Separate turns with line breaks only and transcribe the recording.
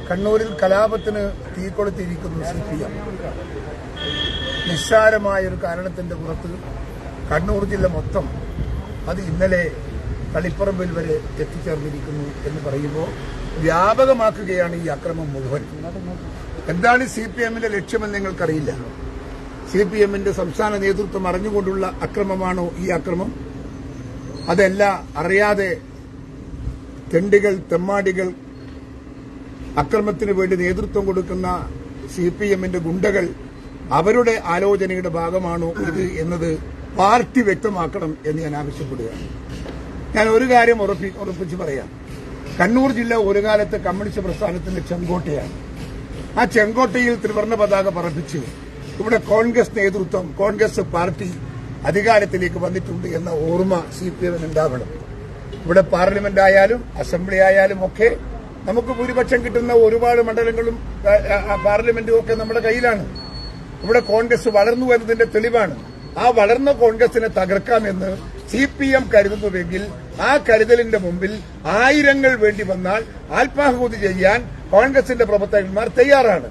കണ്ണൂരിൽ കലാപത്തിന് തീകൊളുത്തിയിരിക്കുന്നു CPM. നിസ്സാരമായൊരു കാരണത്തിന്റെ പുറത്ത് കണ്ണൂർ ജില്ല മൊത്തം അത് ഇന്നലെ തളിപ്പറമ്പിൽ വരെ എത്തിച്ചേർന്നിരിക്കുന്നു എന്ന് പറയുമ്പോൾ വ്യാപകമാക്കുകയാണ് ഈ അക്രമം മുഴുവൻ. എന്താണ് CPMന്റെ ലക്ഷ്യമെന്ന് നിങ്ങൾക്കറിയില്ല. CPMന്റെ സംസ്ഥാന നേതൃത്വം അറിഞ്ഞുകൊണ്ടുള്ള അക്രമമാണോ ഈ അക്രമം? അതല്ല, അറിയാതെ തെണ്ടികൾ, തെമ്മാടികൾ, അക്രമത്തിന് വേണ്ടി നേതൃത്വം കൊടുക്കുന്ന CPMന്റെ ഗുണ്ടകൾ, അവരുടെ ആലോചനയുടെ ഭാഗമാണോ ഇത് എന്നത് പാർട്ടി വ്യക്തമാക്കണം എന്ന് ഞാൻ ആവശ്യപ്പെടുകയാണ്. ഞാൻ ഒരു കാര്യം ഉറപ്പിച്ച് പറയാം. കണ്ണൂർ ജില്ല ഒരു കാലത്ത് കമ്മ്യൂണിസ്റ്റ് പ്രസ്ഥാനത്തിന്റെ ചെങ്കോട്ടയാണ്. ആ ചെങ്കോട്ടയിൽ ത്രിവർണ്ണ പതാക പറപ്പിച്ച് ഇവിടെ കോൺഗ്രസ് നേതൃത്വം, കോൺഗ്രസ് പാർട്ടി അധികാരത്തിലേക്ക് വന്നിട്ടുണ്ട് എന്ന ഓർമ്മ CPM ഉണ്ടാവണം. ഇവിടെ പാർലമെന്റ് ആയാലും അസംബ്ലി ആയാലും ഒക്കെ നമുക്ക് ഭൂരിപക്ഷം കിട്ടുന്ന ഒരുപാട് മണ്ഡലങ്ങളും പാർലമെന്റും ഒക്കെ നമ്മുടെ കയ്യിലാണ്. ഇവിടെ കോൺഗ്രസ് വളർന്നു എന്നതിന്റെ തെളിവാണ്. ആ വളർന്ന കോൺഗ്രസിനെ തകർക്കാമെന്ന് CPM കരുതുന്നുവെങ്കിൽ ആ കരുതലിന്റെ മുമ്പിൽ ആയിരങ്ങൾ വേണ്ടി വന്നാൽ ആത്മാഹുതി ചെയ്യാൻ കോൺഗ്രസിന്റെ പ്രവർത്തകന്മാർ തയ്യാറാണ്.